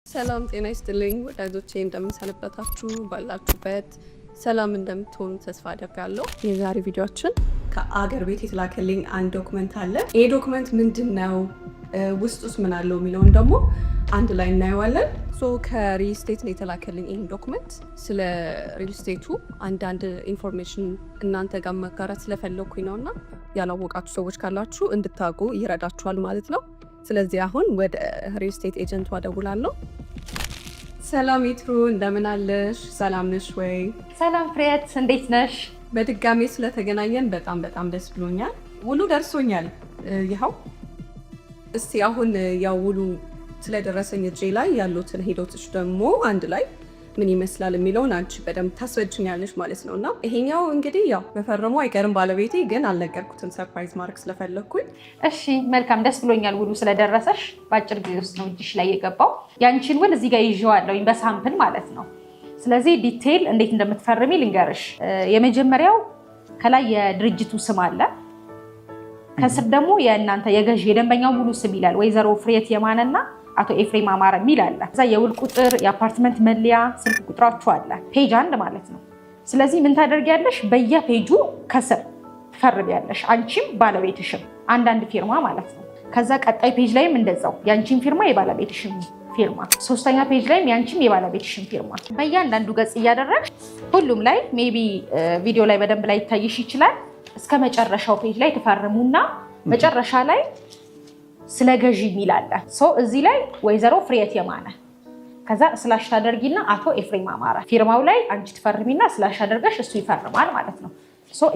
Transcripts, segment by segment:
ሰላም ጤና ይስጥልኝ ወዳጆቼ እንደምንሰነበታችሁ ባላችሁበት ሰላም እንደምትሆኑ ተስፋ አደርጋለሁ። የዛሬ ቪዲዮአችን ከአገር ቤት የተላከልኝ አንድ ዶክመንት አለ። ይሄ ዶክመንት ምንድነው ውስጡስ ምን አለው የሚለውን ደግሞ አንድ ላይ እናየዋለን። ከሪል ስቴት ነው የተላከልኝ ይሄን ዶክመንት። ስለ ሪል ስቴቱ አንዳንድ ኢንፎርሜሽን እናንተ ጋር መጋራት ስለፈለኩኝ ነውና ያላወቃችሁ ሰዎች ካላችሁ እንድታውቁ ይረዳችኋል ማለት ነው። ስለዚህ አሁን ወደ ሪል ስቴት ኤጀንቷ ደውላለሁ። ሰላም ይትሩ እንደምን አለሽ? ሰላም ነሽ ወይ? ሰላም ፍሬት እንዴት ነሽ? በድጋሜ ስለተገናኘን በጣም ደስ ብሎኛል። ውሉ ደርሶኛል። ይኸው እስቲ አሁን ያው ውሉ ስለደረሰኝ እጄ ላይ ያሉትን ሂደቶች ደግሞ አንድ ላይ ምን ይመስላል የሚለውን አንቺ በደንብ ታስረጅኛለሽ ማለት ነውና ይሄኛው እንግዲህ ያው በፈረሙ አይቀርም ባለቤቴ ግን አልነገርኩትም ሰርፕራይዝ ማድረግ ስለፈለኩኝ። እሺ መልካም ደስ ብሎኛል ውሉ ስለደረሰሽ። በአጭር ጊዜ ውስጥ ነው እጅሽ ላይ የገባው። ያንቺን ውል እዚህ ጋር ይዤዋለሁ በሳምፕል ማለት ነው። ስለዚህ ዲቴይል እንዴት እንደምትፈርሚ ልንገርሽ። የመጀመሪያው ከላይ የድርጅቱ ስም አለ። ከስር ደግሞ የእናንተ የገዢ የደንበኛው ሙሉ ስም ይላል። ወይዘሮ ፍሬት የማነና አቶ ኤፍሬም አማረ የሚል አለ። እዛ የውል ቁጥር፣ የአፓርትመንት መለያ፣ ስልክ ቁጥራችሁ አለ። ፔጅ 1 ማለት ነው። ስለዚህ ምን ታደርጊያለሽ? በየፔጁ ከስር ትፈርሚያለሽ። አንቺም ባለቤትሽም አንዳንድ ፊርማ ማለት ነው። ከዛ ቀጣይ ፔጅ ላይም እንደዛው ያንቺም ፊርማ የባለቤትሽም ፊርማ፣ ሶስተኛ ፔጅ ላይም ያንቺም የባለቤትሽም ፊርማ በእያንዳንዱ ገጽ እያደረግሽ ሁሉም ላይ ሜቢ ቪዲዮ ላይ በደንብ ላይ ይታይሽ ይችላል። እስከ መጨረሻው ፔጅ ላይ ትፈርሙና መጨረሻ ላይ ስለ ገዢ የሚል አለ። እዚህ ላይ ወይዘሮ ፍሬት የማነ ከዛ ስላሽ ታደርጊና አቶ ኤፍሬም አማረ ፊርማው ላይ አንቺ ትፈርሚና ስላሽ አድርገሽ እሱ ይፈርማል ማለት ነው።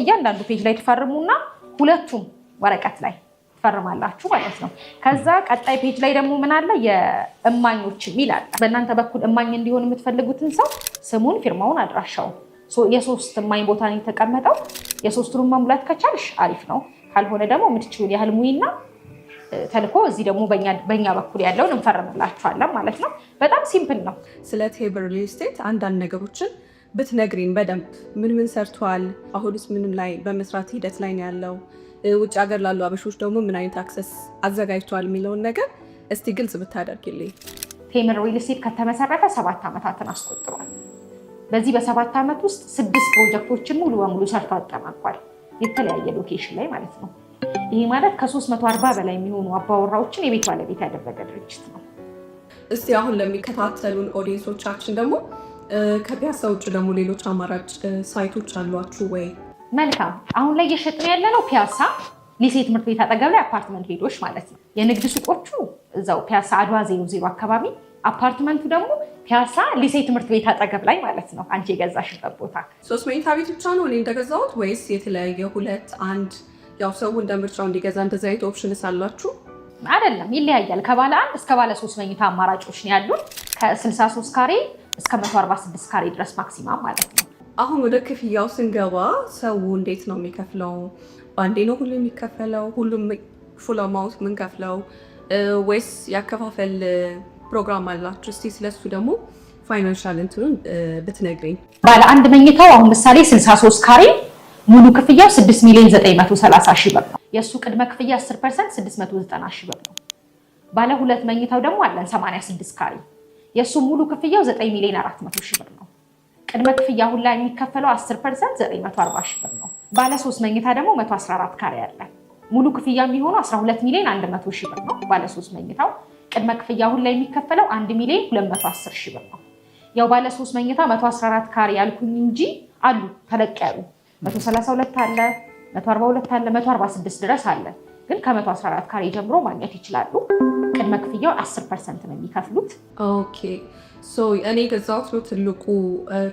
እያንዳንዱ ፔጅ ላይ ትፈርሙና ሁለቱም ወረቀት ላይ ትፈርማላችሁ ማለት ነው። ከዛ ቀጣይ ፔጅ ላይ ደግሞ ምን አለ? የእማኞች የሚል አለ። በእናንተ በኩል እማኝ እንዲሆን የምትፈልጉትን ሰው ስሙን፣ ፊርማውን፣ አድራሻውን የሶስት እማኝ ቦታ ነው የተቀመጠው። የሶስቱን መሙላት ከቻልሽ አሪፍ ነው። ካልሆነ ደግሞ የምትችሉን ያህል ሙይና ተልኮ እዚህ ደግሞ በእኛ በኩል ያለውን እንፈርምላችኋለን ማለት ነው። በጣም ሲምፕል ነው። ስለ ቴምር ሪል ስቴት አንዳንድ ነገሮችን ብትነግሪን በደንብ ምን ሰርቷል፣ አሁንስ ምን ላይ በመስራት ሂደት ላይ ነው ያለው፣ ውጭ ሀገር ላሉ አበሾች ደግሞ ምን አይነት አክሰስ አዘጋጅቷል የሚለውን ነገር እስቲ ግልጽ ብታደርግልኝ። ቴምር ሪል ስቴት ከተመሰረተ 7 ዓመታትን አስቆጥሯል። በዚህ በ7 ዓመት ውስጥ 6 ፕሮጀክቶችን ሙሉ በሙሉ ሰርቶ አጠናቋል። የተለያየ ሎኬሽን ላይ ማለት ነው። ይሄ ማለት ከ340 በላይ የሚሆኑ አባወራዎችን የቤት ባለቤት ያደረገ ድርጅት ነው። እስቲ አሁን ለሚከታተሉን ኦዲየንሶቻችን ደግሞ ከፒያሳ ውጭ ደግሞ ሌሎች አማራጭ ሳይቶች አሏችሁ ወይ? መልካም። አሁን ላይ እየሸጥን ያለነው ፒያሳ ሊሴ ትምህርት ቤት አጠገብ ላይ አፓርትመንት ቤቶች ማለት ነው። የንግድ ሱቆቹ እዛው ፒያሳ አድዋ 00 አካባቢ፣ አፓርትመንቱ ደግሞ ፒያሳ ሊሴ ትምህርት ቤት አጠገብ ላይ ማለት ነው። አንቺ የገዛሽበት ቦታ 3 መኝታ ቤት ብቻ ነው እኔ እንደገዛሁት ወይስ የተለያየ 2 1? ያው ሰው እንደምርጫው እንዲገዛ እንደዛ አይነት ኦፕሽንስ አላችሁ? አይደለም፣ ይለያያል። ከባለ 1 እስከ ባለ 3 መኝታ አማራጮች ነው ያሉት። ከ63 ካሬ እስከ 146 ካሬ ድረስ ማክሲማም ማለት ነው። አሁን ወደ ክፍያው ስንገባ ሰው እንዴት ነው የሚከፍለው? ባንዴ ነው ሁሉ የሚከፈለው? ሁሉም ፉል አማውንት ምን ከፍለው ወይስ ያከፋፈል ፕሮግራም አላችሁ? እስቲ ስለሱ ደግሞ ፋይናንሻል እንትኑን ብትነግሪኝ። ባለ 1 መኝታው አሁን ምሳሌ 63 ካሬ ሙሉ ክፍያው 6,930,000 ብር ነው። የሱ ቅድመ ክፍያ 10% 690,000 ብር ነው። ባለ 2 መኝታው ደግሞ አለን 86 ካሬ የሱ ሙሉ ክፍያው 9,400,000 ብር ነው። ቅድመ ክፍያ ሁላ የሚከፈለው 10% 940,000 ብር ነው። ባለ 3 መኝታ ደግሞ 114 ካሬ አለ። ሙሉ ክፍያ የሚሆነው 12,100,000 ብር ነው። ባለ 3 መኝታው ቅድመ ክፍያ ሁላ የሚከፈለው 1,210,000 ብር ነው። ያው ባለ 3 መኝታ 114 ካሬ ያልኩኝ እንጂ አሉ ተለቅ ያሉ 132 አለ፣ 142 አለ፣ 146 ድረስ አለ። ግን ከ114 ካሬ ጀምሮ ማግኘት ይችላሉ። ቅድመ ክፍያው 10% ነው የሚከፍሉት። ኦኬ እኔ ገዛሁት ነው ትልቁ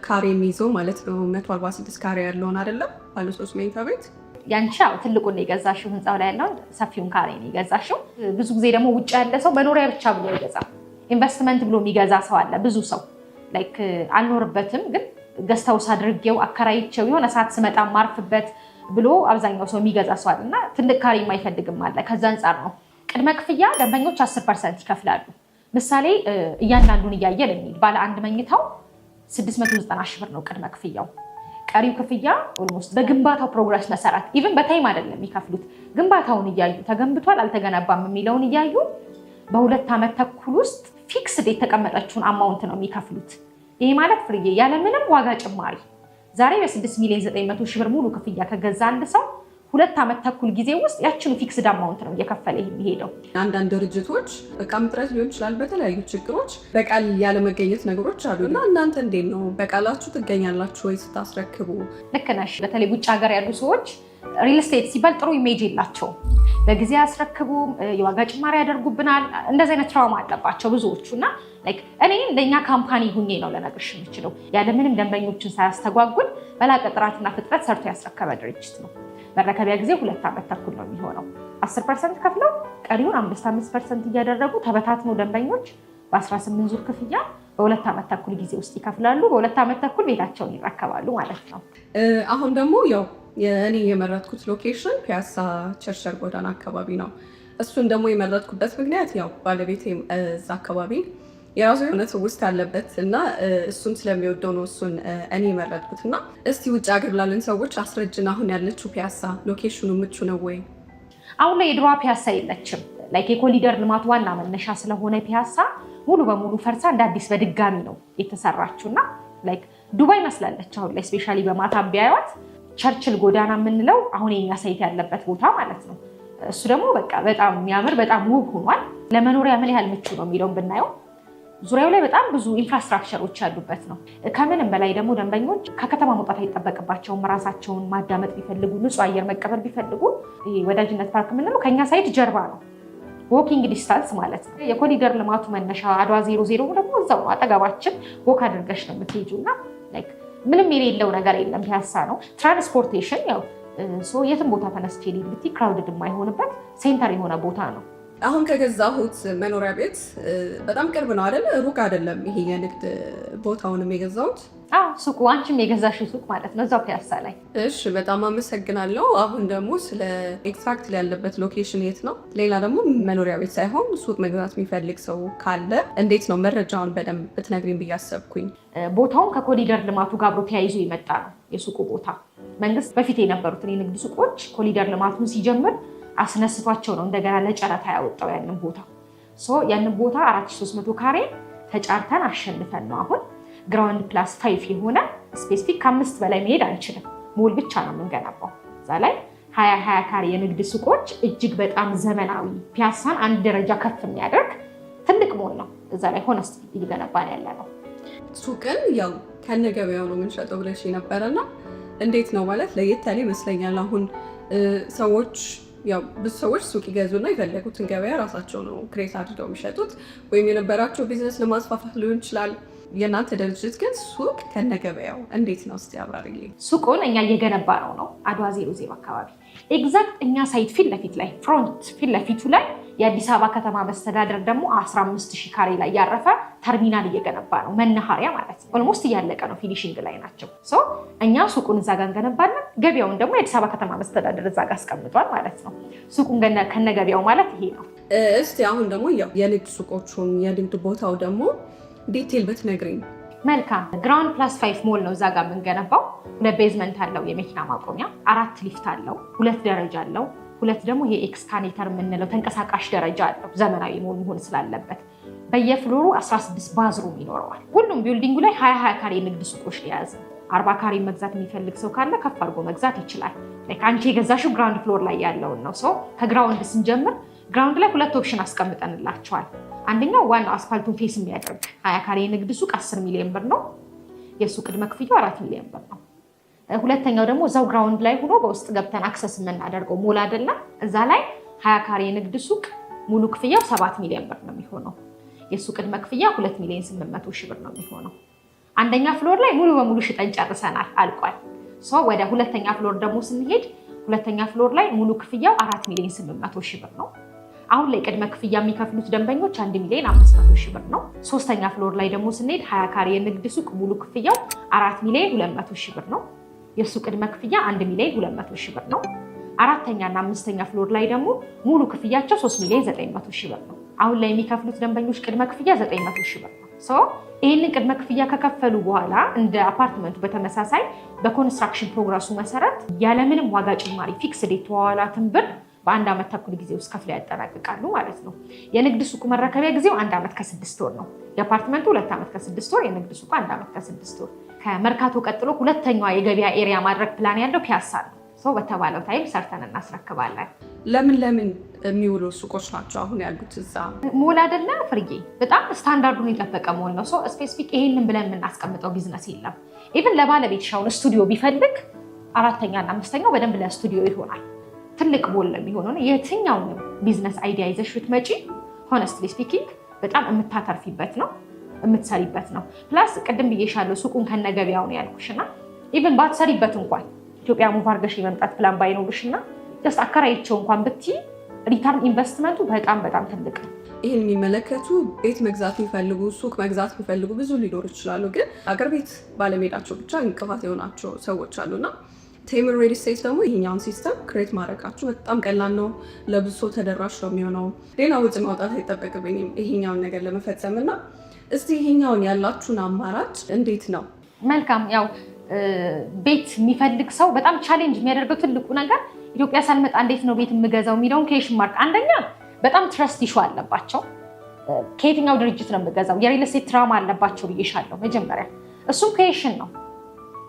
ካሬ የሚይዘው ማለት ነው። 146 ካሬ ያለውን አይደለም ባለ 3 መኝታ ቤት። ያንቺ ትልቁን ነው የገዛሽው፣ ህንፃው ላይ ያለውን ሰፊውን ካሬ ነው የገዛሽው። ብዙ ጊዜ ደግሞ ውጭ ያለ ሰው መኖሪያ ብቻ ብሎ ይገዛ፣ ኢንቨስትመንት ብሎ የሚገዛ ሰው አለ። ብዙ ሰው ላይክ አልኖርበትም ግን ገስታውስ አድርጌው አከራይቸው የሆነ ሰዓት ስመጣ ማርፍበት ብሎ አብዛኛው ሰው የሚገዛ ሰው አለና ትልቅ ካሬ የማይፈልግም አለ። ከዛ አንፃር ነው ቅድመ ክፍያ ደንበኞች 10% ይከፍላሉ። ምሳሌ እያንዳንዱን እያየን እንሂድ። ባለ 1 መኝታው 690,000 ብር ነው ቅድመ ክፍያው። ቀሪው ክፍያ ኦልሞስት በግንባታው ፕሮግረስ መሰረት ኢቭን በታይም አይደለም የሚከፍሉት። ግንባታውን እያዩ ተገንብቷል አልተገነባም የሚለውን እያዩ በ2 ዓመት ተኩል ውስጥ ፊክስድ የተቀመጠችውን አማውንት ነው የሚከፍሉት። ይሄ ማለት ፍርዬ ያለምንም ዋጋ ጭማሪ ዛሬ በ6,900,000 ብር ሙሉ ክፍያ ከገዛ አንድ ሰው 2 ዓመት ተኩል ጊዜ ውስጥ ያችኑ ፊክስድ አማውንት ነው እየከፈለ የሚሄደው። አንዳንድ ድርጅቶች በቃም ጥረት ሊሆን ይችላል፣ በተለያዩ ችግሮች በቃል ያለመገኘት ነገሮች አሉ እና እናንተ እንዴት ነው በቃላችሁ ትገኛላችሁ ወይ ስታስረክቡ? ልክ ነሽ። በተለይ ውጭ ሀገር ያሉ ሰዎች ሪል ስቴት ሲባል ጥሩ ኢሜጅ የላቸውም። በጊዜ ያስረክቡም፣ የዋጋ ጭማሪ ያደርጉብናል። እንደዚህ አይነት ትራውማ አለባቸው ብዙዎቹ እና እኔ እንደኛ ካምፓኒ ሁኜ ነው ለነገርሽ የምችለው ያለምንም ደንበኞችን ሳያስተጓጉል በላቀ ጥራትና ፍጥነት ሰርቶ ያስረከበ ድርጅት ነው። መረከቢያ ጊዜ 2 ዓመት ተኩል ነው የሚሆነው። 10% ከፍለው ቀሪውን 5% እያደረጉ ተበታትነው ደንበኞች በ18 ዙር ክፍያ በ2 ዓመት ተኩል ጊዜ ውስጥ ይከፍላሉ። በ2 ዓመት ተኩል ቤታቸውን ይረከባሉ ማለት ነው። አሁን ደግሞ ያው እኔ የመረጥኩት ሎኬሽን ፒያሳ ቸርቸር ጎዳና አካባቢ ነው። እሱን ደግሞ የመረጥኩበት ምክንያት ያው ባለቤቴ እዛ አካባቢ የራሱ የሆነ ትውስት ያለበት እና እሱም ስለሚወደው ነው እሱን እኔ የመረጥኩት። እና እስቲ ውጭ ሀገር ላለን ሰዎች አስረጅን፣ አሁን ያለችው ፒያሳ ሎኬሽኑ ምቹ ነው ወይ? አሁን ላይ የድሮዋ ፒያሳ የለችም። የኮሊደር ልማት ዋና መነሻ ስለሆነ ፒያሳ ሙሉ በሙሉ ፈርሳ እንደ አዲስ በድጋሚ ነው የተሰራችው እና ዱባይ መስላለች አሁን ላይ። ስፔሻሊ በማታ ቢያዩት ቸርችል ጎዳና የምንለው አሁን የኛ ሳይት ያለበት ቦታ ማለት ነው። እሱ ደግሞ በቃ በጣም የሚያምር በጣም ውብ ሆኗል። ለመኖሪያ ምን ያህል ምቹ ነው የሚለውን ብናየው ዙሪያው ላይ በጣም ብዙ ኢንፍራስትራክቸሮች ያሉበት ነው። ከምንም በላይ ደግሞ ደንበኞች ከከተማ መውጣት አይጠበቅባቸውም። ራሳቸውን ማዳመጥ ቢፈልጉ፣ ንጹህ አየር መቀበል ቢፈልጉ ወዳጅነት ፓርክ የምንለው ከኛ ሳይት ጀርባ ነው፣ ዎኪንግ ዲስታንስ ማለት ነው። የኮሪደር ልማቱ መነሻ አድዋ 00 ደግሞ እዛው ነው አጠገባችን። ወክ አድርገሽ ነው የምትሄጂው እና ምንም የሌለው ነገር የለም። ፒያሳ ነው። ትራንስፖርቴሽን ያው የትም ቦታ ተነስቼ ልሂድ ብትይ ክራውድድ የማይሆንበት ሴንተር የሆነ ቦታ ነው። አሁን ከገዛሁት መኖሪያ ቤት በጣም ቅርብ ነው አይደል? ሩቅ አይደለም። ይሄ የንግድ ቦታውንም የገዛሁት ሱቁ አንቺም የገዛሽው ሱቅ ማለት ነው እዛው ፒያሳ ላይ። እሺ፣ በጣም አመሰግናለሁ። አሁን ደግሞ ስለ ኤግዛክት ያለበት ሎኬሽን የት ነው? ሌላ ደግሞ መኖሪያ ቤት ሳይሆን ሱቅ መግዛት የሚፈልግ ሰው ካለ እንዴት ነው መረጃውን በደንብ ብትነግሪኝ ብዬ አሰብኩኝ። ቦታውን ከኮሪደር ልማቱ ጋር አብሮ ተያይዞ የመጣ ነው የሱቁ ቦታ። መንግስት በፊት የነበሩትን የንግድ ሱቆች ኮሪደር ልማቱን ሲጀምር አስነስቷቸው ነው እንደገና ለጨረታ ያወጣው ያንን ቦታ። ያንን ቦታ 4300 ካሬ ተጫርተን አሸንፈን ነው አሁን ግራውንድ ፕላስ 5 የሆነ ስፔሲፊክ ከ5 በላይ መሄድ አንችልም። ሞል ብቻ ነው የምንገነባው። እዛ ላይ 20 ካሬ የንግድ ሱቆች እጅግ በጣም ዘመናዊ ፒያሳን አንድ ደረጃ ከፍ የሚያደርግ ትልቅ ሞል ነው። እዛ ላይ ሆነስ እየገነባን ያለ ነው። ሱቅን ያው ከነገበያው ነው የምንሸጠው ብለሽ ነበረና እንዴት ነው ማለት ለየት ያለ ይመስለኛል። አሁን ሰዎች ያው ብዙ ሰዎች ሱቅ ይገዙና የፈለጉትን ገበያ ራሳቸው ነው ክሬት አድርገው የሚሸጡት፣ ወይም የነበራቸው ቢዝነስ ለማስፋፋት ሊሆን ይችላል። የእናንተ ድርጅት ግን ሱቅ ከነገበያው እንዴት ነው? እስቲ አብራሪልኝ። ሱቁን እኛ እየገነባ ነው አድዋ 00 አካባቢ ኤግዛክት እኛ ሳይት ፊት ለፊት ላይ ፍሮንት ፊት ለፊቱ ላይ የአዲስ አበባ ከተማ መስተዳደር ደግሞ 15000 ካሬ ላይ ያረፈ ተርሚናል እየገነባ ነው። መናኸሪያ ማለት ነው። ኦልሞስት እያለቀ ነው፣ ፊኒሽንግ ላይ ናቸው። እኛ ሱቁን እዛ ጋር እንገነባለን፣ ገበያውን ደግሞ የአዲስ አበባ ከተማ መስተዳደር እዛ ጋር አስቀምጧል ማለት ነው። ሱቁን ከነገበያው ማለት ይሄ ነው። እስቲ አሁን ደግሞ ያው የንግድ ሱቆቹን የንግድ ቦታው ደግሞ ዲቴል ብትነግሪኝ። መልካም። ግራውንድ ፕላስ 5 ሞል ነው እዛ ጋር የምንገነባው። 2 ቤዝመንት አለው የመኪና ማቆሚያ፣ 4 ሊፍት አለው፣ 2 ደረጃ አለው፣ 2 ደግሞ ይሄ ኤክስካኔተር የምንለው ተንቀሳቃሽ ደረጃ አለው። ዘመናዊ መሆን ስላለበት በየፍሎሩ 16 ባዝሩም ይኖረዋል። ሁሉም ቢልዲንጉ ላይ 20 ካሬ ንግድ ሱቆች የያዘ 40 ካሬ መግዛት የሚፈልግ ሰው ካለ ከፍ አድርጎ መግዛት ይችላል። አንቺ የገዛሽው ግራውንድ ፍሎር ላይ ያለውን ነው። ከግራውንድ ስንጀምር ግራውንድ ላይ 2 ኦፕሽን አስቀምጠንላቸዋል። አንደኛው ዋናው አስፋልቱን ፌስ የሚያደርግ 20 ካሬ ንግድ ሱቅ 10 ሚሊዮን ብር ነው። የሱ ቅድመ ክፍያው 4 ሚሊዮን ብር ነው። ሁለተኛው ደግሞ እዛው ግራውንድ ላይ ሆኖ በውስጥ ገብተን አክሰስ የምናደርገው ሞል አይደለም። እዛ ላይ 20 ካሬ ንግድ ሱቅ ሙሉ ክፍያው 7 ሚሊዮን ብር ነው የሚሆነው። የሱ ቅድመ ክፍያ 2,800,000 ብር ነው የሚሆነው። አንደኛ ፍሎር ላይ ሙሉ በሙሉ ሽጠን ጨርሰናል፣ አልቋል። ወደ ሁለተኛ ፍሎር ደግሞ ስንሄድ ሁለተኛ ፍሎር ላይ ሙሉ ክፍያው 4,800,000 ብር ነው። አሁን ላይ ቅድመ ክፍያ የሚከፍሉት ደንበኞች 1,500,000 ብር ነው። ሶስተኛ ፍሎር ላይ ደግሞ ስንሄድ 20 ካሬ የንግድ ሱቅ ሙሉ ክፍያው 4,200,000 ብር ነው። የሱ ቅድመ ክፍያ 1,200,000 ብር ነው። አራተኛ እና አምስተኛ ፍሎር ላይ ደግሞ ሙሉ ክፍያቸው 3,900,000 ብር ነው። አሁን ላይ የሚከፍሉት ደንበኞች ቅድመ ክፍያ 900,000 ብር ነው። ይህንን ቅድመ ክፍያ ከከፈሉ በኋላ እንደ አፓርትመንቱ በተመሳሳይ በኮንስትራክሽን ፕሮግረሱ መሰረት ያለምንም ዋጋ ጭማሪ ፊክስድ የተዋዋላትን ብር በ1 ዓመት ተኩል ጊዜ ውስጥ ከፍለው ያጠናቅቃሉ ማለት ነው። የንግድ ሱቁ መረከቢያ ጊዜው 1 ዓመት ከ6 ወር ነው። የአፓርትመንቱ 2 ዓመት ከ6 ወር፣ የንግድ ሱቁ 1 ዓመት ከ6 ወር። ከመርካቶ ቀጥሎ ሁለተኛዋ የገበያ ኤሪያ ማድረግ ፕላን ያለው ፒያሳ ነው። ሰው በተባለው ታይም ሰርተን እናስረክባለን። ለምን የሚውሉ ሱቆች ናቸው አሁን ያሉት? እዛ ሞል አይደለ ፍርዬ? በጣም ስታንዳርዱን የጠበቀ ሞል ነው። ሰው ስፔሲፊክ ይሄንን ብለን የምናስቀምጠው ቢዝነስ የለም። ኢቭን ለባለቤት ሻውን ስቱዲዮ ቢፈልግ 4ኛ እና 5ኛው በደንብ ለስቱዲዮ ይሆናል። ትልቅ ሞል ለሚሆነው የትኛውን ቢዝነስ አይዲያ ይዘሽ ብትመጪ ሆነስትሊ ስፒኪንግ በጣም የምታተርፊበት ነው፣ የምትሰሪበት ነው። ፕላስ ቅድም ብዬሻለሁ ሱቁን ከነገበያው ነው ያልኩሽና ኢቭን ባትሰሪበት እንኳን ኢትዮጵያ ሙቭ አድርገሽ የመምጣት ፕላን ባይኖርሽና ጀስት አከራይቸው እንኳን ብትይ ሪተርን ኢንቨስትመንቱ በጣም ትልቅ ነው። ይህን የሚመለከቱ ቤት መግዛት የሚፈልጉ ሱቅ መግዛት የሚፈልጉ ብዙ ሊኖሩ ይችላሉ። ግን አገር ቤት ባለመሄዳቸው ብቻ እንቅፋት የሆናቸው ሰዎች አሉና ቴምር ሪል ስቴት ደግሞ ይሄኛውን ሲስተም ክሬት ማድረጋችሁ በጣም ቀላል ነው። ለብዙ ሰው ተደራሽ ነው የሚሆነው። ሌላ ወጪ ማውጣት አይጠበቅብኝም ይሄኛውን ነገር ለመፈጸም እና እስቲ ይሄኛውን ያላችሁን አማራጭ እንዴት ነው? መልካም ያው ቤት የሚፈልግ ሰው በጣም ቻሌንጅ የሚያደርገው ትልቁ ነገር ኢትዮጵያ ሳልመጣ እንዴት ነው ቤት የምገዛው የሚለውን ኬሽን ማርክ። አንደኛ በጣም ትረስት ኢሹ አለባቸው። ከየትኛው ድርጅት ነው የምገዛው? የሪል ስቴት ትራማ አለባቸው ብዬሻለሁ መጀመሪያ። እሱም ኬሽን ነው።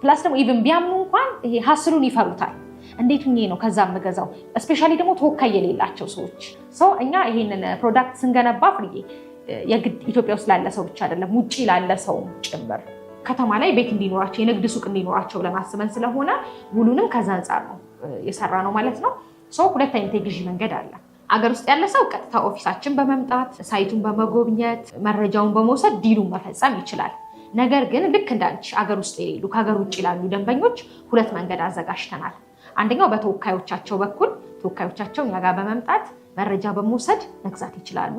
ፕላስ ደግሞ ኢቭን ቢያምኑ እንኳን ይሄ ሀስሉን ይፈሩታል። እንዴት ሁኜ ነው ከዛ የምገዛው? እስፔሻሊ ደግሞ ተወካይ የሌላቸው ሰዎች። ሰው እኛ ይሄንን ፕሮዳክት ስንገነባ ፍርዬ የግድ ኢትዮጵያ ውስጥ ላለ ሰው ብቻ አይደለም፣ ውጭ ላለ ሰው ጭምር ከተማ ላይ ቤት እንዲኖራቸው የንግድ ሱቅ እንዲኖራቸው ብለን አስበን ስለሆነ ውሉንም ከዛ አንጻር ነው የሰራ ነው ማለት ነው። ሰው 2 አይነት የግዢ መንገድ አለ። አገር ውስጥ ያለ ሰው ቀጥታ ኦፊሳችን በመምጣት ሳይቱን በመጎብኘት መረጃውን በመውሰድ ዲሉን መፈጸም ይችላል። ነገር ግን ልክ እንዳንቺ አገር ውስጥ የሌሉ ከሀገር ውጭ ላሉ ደንበኞች 2 መንገድ አዘጋጅተናል። አንደኛው በተወካዮቻቸው በኩል ተወካዮቻቸው እኛ ጋር በመምጣት መረጃ በመውሰድ መግዛት ይችላሉ።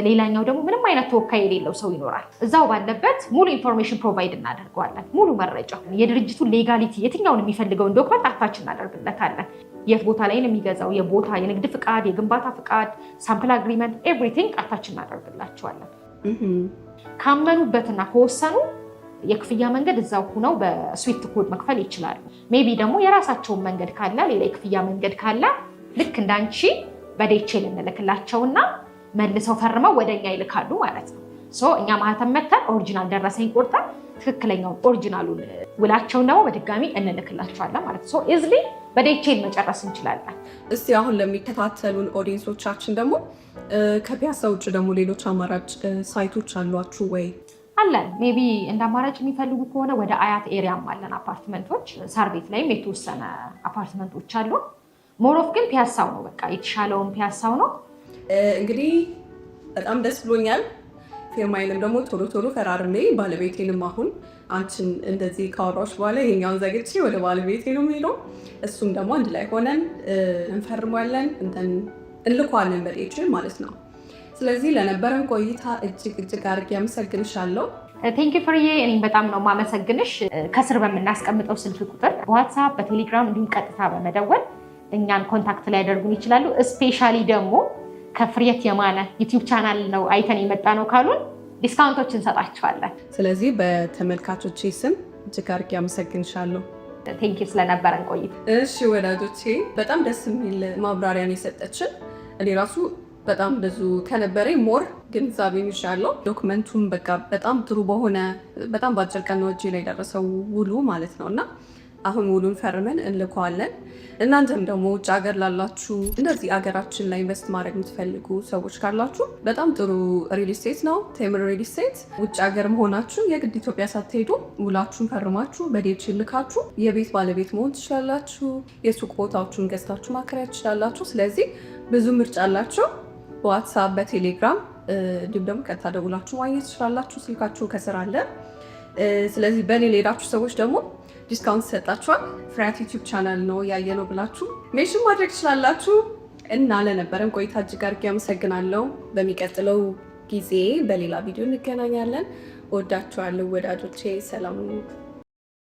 ሌላኛው ደግሞ ምንም አይነት ተወካይ የሌለው ሰው ይኖራል። እዛው ባለበት ሙሉ ኢንፎርሜሽን ፕሮቫይድ እናደርገዋለን። ሙሉ መረጃ የድርጅቱን ሌጋሊቲ የትኛውን የሚፈልገውን ዶክመንት አታች እናደርግለታለን። የት ቦታ ላይ ነው የሚገዛው፣ የቦታ የንግድ ፍቃድ፣ የግንባታ ፍቃድ፣ ሳምፕል አግሪመንት ኤቭሪቲንግ አታች እናደርግላቸዋለን። ካመኑበትና ከወሰኑ የክፍያ መንገድ እዛው ሆነው በስዊፍት ኮድ መክፈል ይችላሉ። ሜቢ ደግሞ የራሳቸውን መንገድ ካለ ሌላ የክፍያ መንገድ ካለ ልክ እንዳንቺ በዴቼል እንልክላቸውና መልሰው ፈርመው ወደኛ ይልካሉ ማለት ነው። እኛ ማህተም መተን ኦሪጂናል ደረሰኝ ቆርጠን ትክክለኛውን ኦሪጂናሉን ውላቸውን ደግሞ በድጋሚ እንልክላቸዋለን ማለት ነው። ኢዝሊ በዴቼል መጨረስ እንችላለን። እስቲ አሁን ለሚከታተሉን ኦዲየንሶቻችን ደግሞ ከፒያሳ ውጭ ደግሞ ሌሎች አማራጭ ሳይቶች አሏችሁ ወይ? አለን። ሜቢ እንደ አማራጭ የሚፈልጉ ከሆነ ወደ አያት ኤሪያም አለን አፓርትመንቶች። ሳር ቤት ላይም የተወሰነ አፓርትመንቶች አሉ። ሞሮፍ ግን ፒያሳው ነው፣ በቃ የተሻለውን ፒያሳው ነው። እንግዲህ በጣም ደስ ብሎኛል። ፊርማዬንም ደግሞ ቶሎ ፈራርሜ ባለቤቴንም አሁን አንቺን እንደዚህ ካወራሁሽ በኋላ ይሄኛውን ዘግቼ ወደ ባለቤቴ ነው የምሄደው። እሱም ደግሞ አንድ ላይ ሆነን እንፈርሟለን፣ እንልኳለን በዴቼል ማለት ነው። ስለዚህ ለነበረን ቆይታ እጅግ አድርጌ አመሰግንሻለሁ። ቴንኪ ፍርዬ፣ እኔም በጣም ነው ማመሰግንሽ። ከስር በምናስቀምጠው ስልክ ቁጥር በዋትሳፕ በቴሌግራም እንዲሁም ቀጥታ በመደወል እኛን ኮንታክት ላይ ያደርጉን ይችላሉ። ስፔሻሊ ደግሞ ከፍሬት የማነ ዩቲዩብ ቻናል ነው አይተን የመጣ ነው ካሉን ዲስካውንቶች እንሰጣቸዋለን። ስለዚህ በተመልካቾቼ ስም እጅግ አድርጌ አመሰግንሻለሁ። ቴንኪ ስለነበረን ቆይታ። እሺ ወዳጆቼ፣ በጣም ደስ የሚል ማብራሪያን የሰጠችን እኔ ራሱ በጣም ብዙ ከነበረኝ ሞር ግንዛቤ ይሻለው። ዶክመንቱም በቃ በጣም ጥሩ በሆነ በጣም በአጭር ቀን ነው እጄ ላይ ደረሰው ውሉ ማለት ነው እና አሁን ውሉን ፈርመን እንልከዋለን። እናንተም ደግሞ ውጭ ሀገር ላላችሁ እንደዚህ ሀገራችን ላይ ኢንቨስት ማድረግ የምትፈልጉ ሰዎች ካላችሁ በጣም ጥሩ ሪል ስቴት ነው ቴምር ሪል ስቴት። ውጭ ሀገር መሆናችሁ የግድ ኢትዮጵያ ሳትሄዱ ውላችሁን ፈርማችሁ በዴቼል ልካችሁ የቤት ባለቤት መሆን ትችላላችሁ። የሱቅ ቦታዎችን ገዝታችሁ ማከራየት ትችላላችሁ። ስለዚህ ብዙ ምርጫ አላችሁ። በዋትሳፕ በቴሌግራም እንዲሁም ደግሞ ቀጥታ ደውላችሁ ማግኘት ትችላላችሁ። ስልካችሁ ከስር አለ። ስለዚህ በእኔ ሌላችሁ ሰዎች ደግሞ ዲስካውንት ሰጣችኋል። ፍሬያት ዩቲዩብ ቻናል ነው ያየነው ብላችሁ ሜንሽን ማድረግ ትችላላችሁ። እና ለነበረን ቆይታ እጅግ አድርጌ አመሰግናለሁ። በሚቀጥለው ጊዜ በሌላ ቪዲዮ እንገናኛለን። ወዳችኋለሁ ወዳጆቼ። ሰላም